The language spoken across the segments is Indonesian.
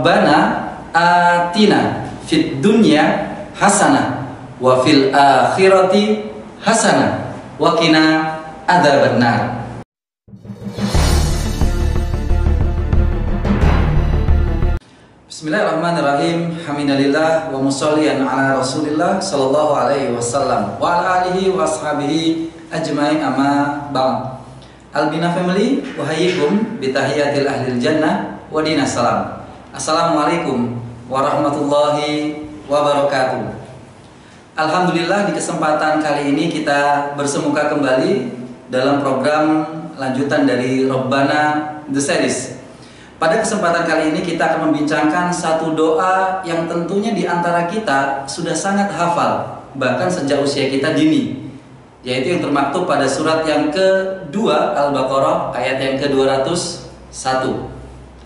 Rabbana atina fid dunya hasanah wa fil akhirati hasanah wa qina adzabannar. Bismillahirrahmanirrahim. Hamdalillah wa musallian ala Rasulillah sallallahu alaihi wasallam wa ala alihi wa ashabihi ajmain, amma ba'd. Albina family, wahayyikum bitahiyatil ahlil jannah wa dinas salam. Assalamualaikum warahmatullahi wabarakatuh. Alhamdulillah, di kesempatan kali ini kita bersemuka kembali dalam program lanjutan dari Rabbana The Series. Pada kesempatan kali ini kita akan membincangkan satu doa yang tentunya di antara kita sudah sangat hafal, bahkan sejak usia kita dini, yaitu yang termaktub pada surat yang kedua Al-Baqarah ayat yang ke-201.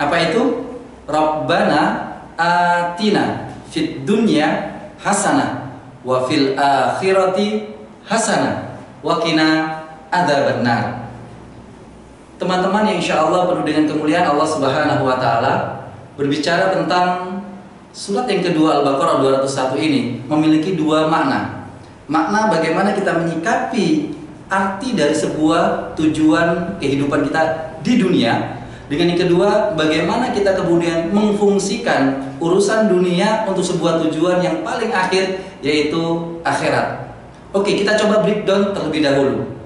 Apa itu? Rabbana atina fid dunya hasanah wa fil akhirati hasanah wa qina adzabannar. Teman-teman yang insya Allah penuh dengan kemuliaan Allah Subhanahu wa Ta'ala, berbicara tentang surat yang kedua Al-Baqarah 201 ini memiliki dua makna. Makna bagaimana kita menyikapi arti dari sebuah tujuan kehidupan kita di dunia, dengan yang kedua bagaimana kita kemudian memfungsikan urusan dunia untuk sebuah tujuan yang paling akhir, yaitu akhirat. Oke, kita coba breakdown terlebih dahulu.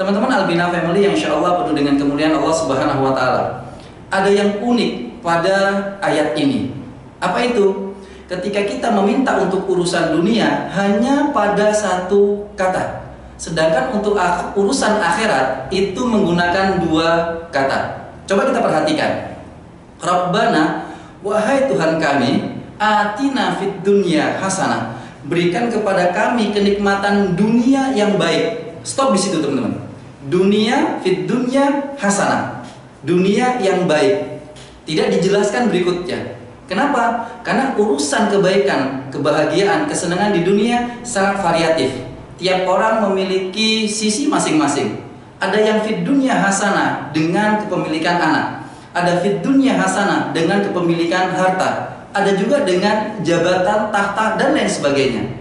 Teman-teman Albina family yang insya Allah penuh dengan kemuliaan Allah Subhanahu wa Ta'ala, ada yang unik pada ayat ini. Apa itu? Ketika kita meminta untuk urusan dunia hanya pada satu kata, sedangkan untuk urusan akhirat itu menggunakan dua kata. Coba kita perhatikan. Rabbana, wahai Tuhan kami, atina fid dunya hasanah, berikan kepada kami kenikmatan dunia yang baik. Stop di situ teman-teman. Dunia fid dunya hasanah, dunia yang baik. Tidak dijelaskan berikutnya. Kenapa? Karena urusan kebaikan, kebahagiaan, kesenangan di dunia sangat variatif. Tiap orang memiliki sisi masing-masing. Ada yang fid dunya hasanah dengan kepemilikan anak, ada fid dunya hasanah dengan kepemilikan harta, ada juga dengan jabatan, tahta, dan lain sebagainya.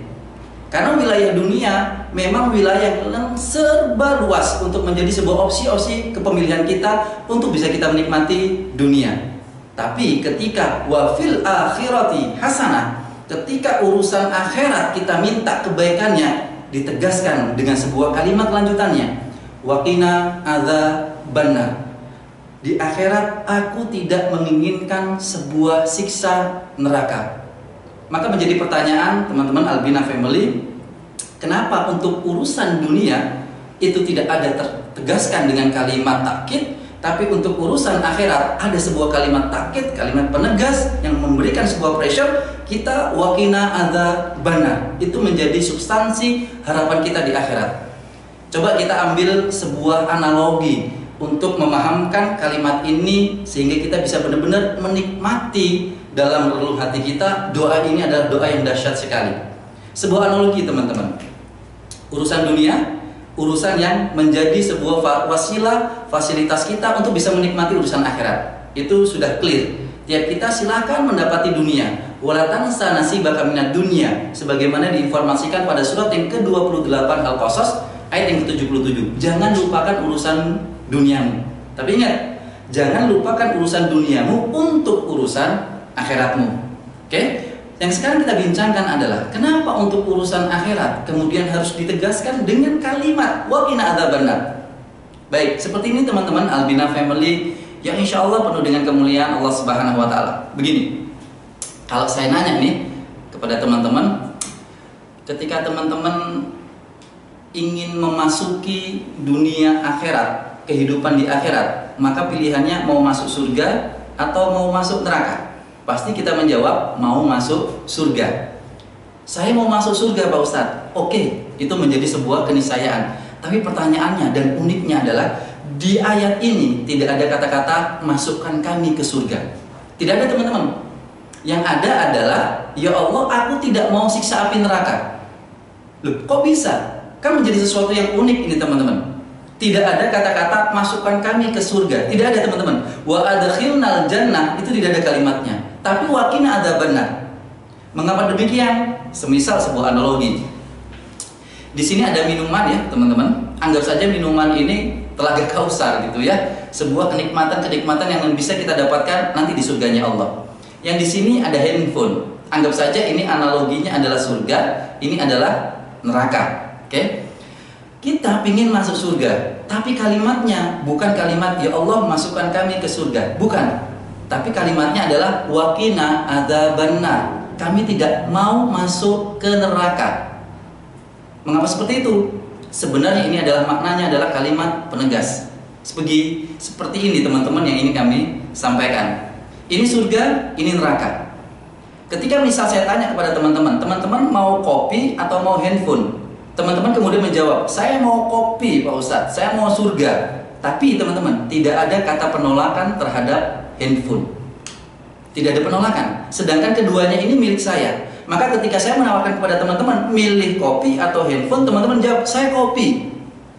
Karena wilayah dunia memang wilayah yang serba luas untuk menjadi sebuah opsi-opsi kepemilikan kita untuk bisa kita menikmati dunia. Tapi ketika wafil akhirati hasanah, ketika urusan akhirat kita minta kebaikannya, ditegaskan dengan sebuah kalimat lanjutannya, waqina adzabannar. Di akhirat aku tidak menginginkan sebuah siksa neraka. Maka menjadi pertanyaan teman-teman Albina family, kenapa untuk urusan dunia itu tidak ada tertegaskan dengan kalimat takkid, tapi untuk urusan akhirat ada sebuah kalimat takkid, kalimat penegas yang memberikan sebuah pressure kita, waqina adzabannar. Itu menjadi substansi harapan kita di akhirat. Coba kita ambil sebuah analogi untuk memahamkan kalimat ini sehingga kita bisa benar-benar menikmati dalam relung hati kita. Doa ini adalah doa yang dahsyat sekali. Sebuah analogi teman-teman. Urusan dunia, urusan yang menjadi sebuah wasilah, fasilitas kita untuk bisa menikmati urusan akhirat. Itu sudah clear. Tiap kita silakan mendapati dunia. Wala tansa nasibaka minad dunya, sebagaimana diinformasikan pada surat yang ke-28 Al-Qasas ayat yang ke-77. Jangan lupakan urusan duniamu. Tapi ingat, jangan lupakan urusan duniamu untuk urusan akhiratmu. Oke? Yang sekarang kita bincangkan adalah kenapa untuk urusan akhirat kemudian harus ditegaskan dengan kalimat waqina adzabannar. Baik, seperti ini teman-teman Albina family yang insya Allah penuh dengan kemuliaan Allah Subhanahu wa Ta'ala. Begini, kalau saya nanya nih kepada teman-teman, ketika teman-teman ingin memasuki dunia akhirat, kehidupan di akhirat, maka pilihannya mau masuk surga atau mau masuk neraka? Pasti kita menjawab mau masuk surga. Saya mau masuk surga Pak Ustadz. Oke, itu menjadi sebuah keniscayaan. Tapi pertanyaannya dan uniknya adalah di ayat ini tidak ada kata-kata masukkan kami ke surga. Tidak ada teman-teman. Yang ada adalah ya Allah, aku tidak mau siksa api neraka. Loh, kok bisa? Kan menjadi sesuatu yang unik ini teman-teman. Tidak ada kata-kata masukkan kami ke surga. Tidak ada teman-teman. Wa adkhilnal jannah, itu tidak ada kalimatnya. tapi waqina adzabannar. Mengapa demikian? Semisal sebuah analogi. Di sini ada minuman ya, teman-teman. Anggap saja minuman ini telaga Kausar gitu ya. Sebuah kenikmatan-kenikmatan yang bisa kita dapatkan nanti di surganya Allah. Yang di sini ada handphone. Anggap saja ini analoginya adalah surga, ini adalah neraka. Oke? Kita ingin masuk surga, tapi kalimatnya bukan kalimat ya Allah masukkan kami ke surga, bukan. Tapi kalimatnya adalah waqina adzabannar. Kami tidak mau masuk ke neraka. Mengapa seperti itu? Sebenarnya ini adalah maknanya adalah kalimat penegas. Seperti ini teman-teman yang ingin kami sampaikan. Ini surga, ini neraka. Ketika misal saya tanya kepada teman-teman, teman-teman mau kopi atau mau handphone? Teman-teman kemudian menjawab, saya mau kopi Pak Ustadz, saya mau surga. Tapi teman-teman, tidak ada kata penolakan terhadap handphone. Tidak ada penolakan. Sedangkan keduanya ini milik saya. Maka ketika saya menawarkan kepada teman-teman milih kopi atau handphone, teman-teman jawab, saya kopi.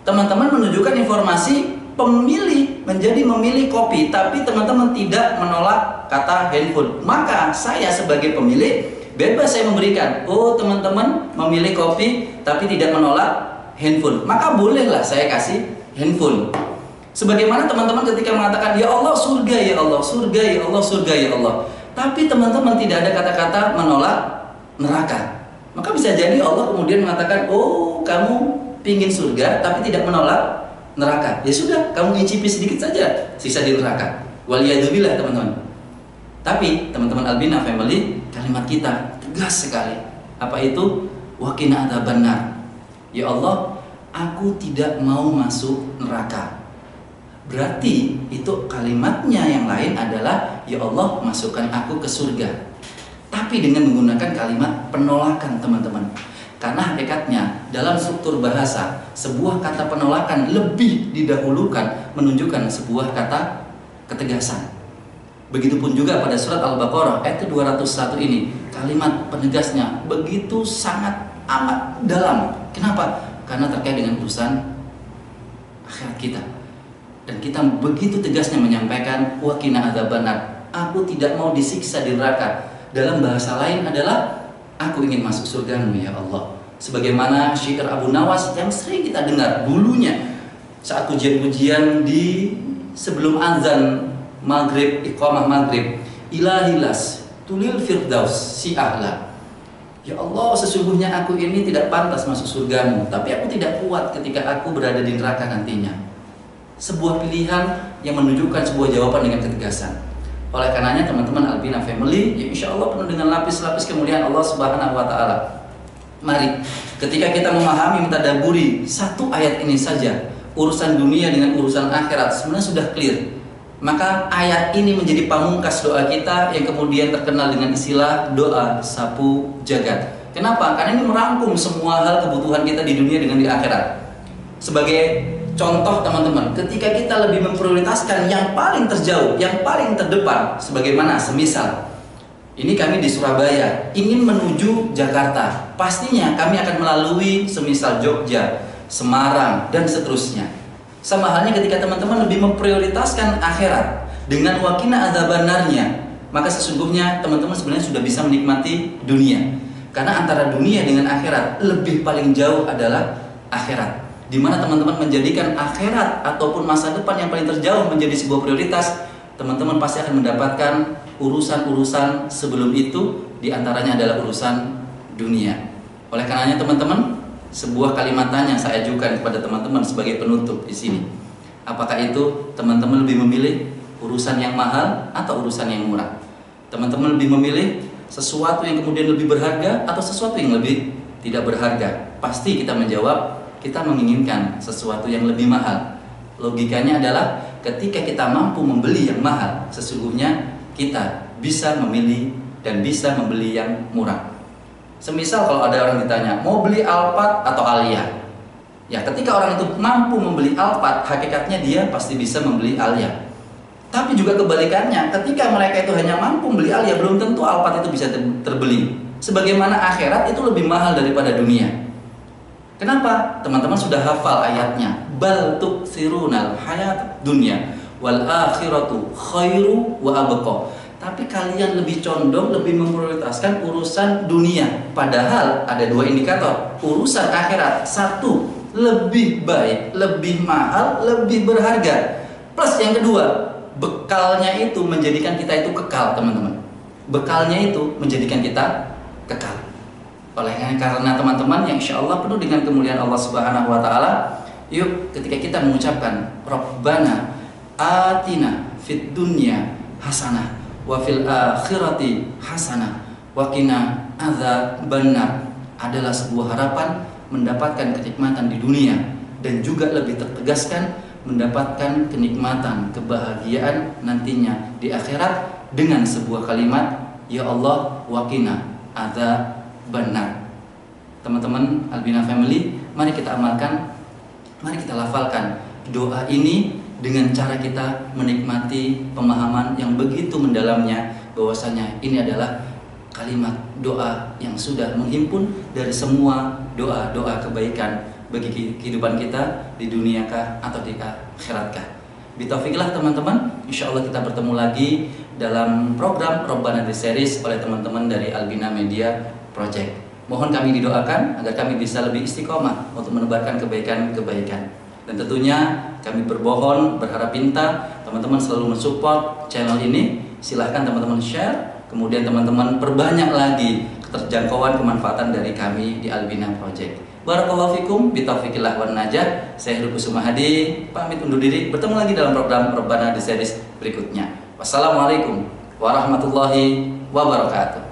Teman-teman menunjukkan informasi pemilih menjadi memilih kopi, tapi teman-teman tidak menolak kata handphone. Maka saya sebagai pemilih bebas saya memberikan. Oh, teman-teman memilih kopi tapi tidak menolak handphone, maka bolehlah saya kasih handphone. Sebagaimana teman-teman ketika mengatakan ya Allah surga, ya Allah surga, ya Allah surga, ya Allah, tapi teman-teman tidak ada kata-kata menolak neraka, maka bisa jadi Allah kemudian mengatakan, oh kamu pingin surga tapi tidak menolak neraka, ya sudah kamu icipi sedikit saja sisa di neraka. Waliyadzubillah teman-teman. Tapi teman-teman Albina Family, kalimat kita tegas sekali. Apa itu? Waqina adzabannar. Ya Allah, aku tidak mau masuk neraka. Berarti itu kalimatnya yang lain adalah ya Allah masukkan aku ke surga. Tapi dengan menggunakan kalimat penolakan teman-teman. Karena hakikatnya dalam struktur bahasa sebuah kata penolakan lebih didahulukan menunjukkan sebuah kata ketegasan. Begitupun juga pada surat Al-Baqarah ayat 201 ini, kalimat penegasnya begitu sangat amat dalam. Kenapa? Karena terkait dengan urusan akhirat kita. Dan kita begitu tegasnya menyampaikan waqina adzabannar. Aku tidak mau disiksa di neraka. Dalam bahasa lain adalah aku ingin masuk surgamu ya Allah. Sebagaimana syair Abu Nawas yang sering kita dengar dulunya saat pujian-pujian di sebelum azan maghrib, iqamah maghrib, ilahilas tulil firdaus si ahla. Ya Allah, sesungguhnya aku ini tidak pantas masuk surgamu, tapi aku tidak kuat ketika aku berada di neraka nantinya. Sebuah pilihan yang menunjukkan sebuah jawaban dengan ketegasan. Oleh karenanya teman-teman Albina Family, ya insya Allah penuh dengan lapis-lapis kemuliaan Allah Subhanahu Wa Taala. Mari, ketika kita memahami, mentadaburi satu ayat ini saja, urusan dunia dengan urusan akhirat sebenarnya sudah clear. Maka ayat ini menjadi pamungkas doa kita yang kemudian terkenal dengan istilah doa sapu jagat. Kenapa? Karena ini merangkum semua hal kebutuhan kita di dunia dengan di akhirat. Sebagai contoh teman-teman, ketika kita lebih memprioritaskan yang paling terjauh, yang paling terdepan, sebagaimana semisal ini kami di Surabaya ingin menuju Jakarta, pastinya kami akan melalui semisal Jogja, Semarang, dan seterusnya. Sama halnya ketika teman-teman lebih memprioritaskan akhirat dengan waqina adzabannarnya, maka sesungguhnya teman-teman sebenarnya sudah bisa menikmati dunia. Karena antara dunia dengan akhirat lebih paling jauh adalah akhirat. Di mana teman-teman menjadikan akhirat ataupun masa depan yang paling terjauh menjadi sebuah prioritas, teman-teman pasti akan mendapatkan urusan-urusan sebelum itu, diantaranya adalah urusan dunia. Oleh karenanya teman-teman, sebuah kalimat tanya saya ajukan kepada teman-teman sebagai penutup di sini. Apakah itu teman-teman lebih memilih urusan yang mahal atau urusan yang murah? Teman-teman lebih memilih sesuatu yang kemudian lebih berharga atau sesuatu yang lebih tidak berharga? Pasti kita menjawab, kita menginginkan sesuatu yang lebih mahal. Logikanya adalah ketika kita mampu membeli yang mahal, sesungguhnya kita bisa memilih dan bisa membeli yang murah. Semisal kalau ada orang ditanya, mau beli Alphard atau Alia? Ya, ketika orang itu mampu membeli Alphard, hakikatnya dia pasti bisa membeli Alia. Tapi juga kebalikannya, ketika mereka itu hanya mampu membeli Alia, belum tentu Alphard itu bisa terbeli. Sebagaimana akhirat itu lebih mahal daripada dunia. Kenapa? Teman-teman sudah hafal ayatnya. Bal tu'thirunal hayat dunya wal akhiratu khairu wa abqa. tapi kalian lebih condong, lebih memprioritaskan urusan dunia. Padahal ada dua indikator. Urusan akhirat, satu, lebih baik, lebih mahal, lebih berharga. Plus yang kedua, bekalnya itu menjadikan kita itu kekal, teman-teman. Bekalnya itu menjadikan kita kekal. Oleh karena teman-teman yang insya Allah penuh dengan kemuliaan Allah Subhanahu wa Ta'ala, yuk ketika kita mengucapkan Rabbana atina fid dunya hasanah wa fil akhirati hasanah wa qina adzabannar, adalah sebuah harapan mendapatkan kenikmatan di dunia dan juga lebih tertegaskan mendapatkan kenikmatan, kebahagiaan nantinya di akhirat dengan sebuah kalimat ya Allah wa qina adzabannar. Teman-teman Albina Family, mari kita amalkan, mari kita lafalkan doa ini dengan cara kita menikmati pemahaman yang begitu mendalamnya, bahwasanya ini adalah kalimat doa yang sudah menghimpun dari semua doa-doa kebaikan bagi kehidupan kita di duniakah atau di akhiratkah. Bitaufikillah teman-teman, insya Allah kita bertemu lagi dalam program Rabbana The Series oleh teman-teman dari Albina Media Project. Mohon kami didoakan agar kami bisa lebih istiqomah untuk menebarkan kebaikan-kebaikan. Dan tentunya kami berbohon, berharap minta teman-teman selalu mensupport channel ini. Silahkan teman-teman share, kemudian teman-teman perbanyak lagi keterjangkauan kemanfaatan dari kami di Albina Project. Barakallahu fikum, bitaufikillah wan najah. Saya Heru Kusuma Hadi, pamit undur diri. Bertemu lagi dalam program Rabbana The Series berikutnya. Wassalamualaikum warahmatullahi wabarakatuh.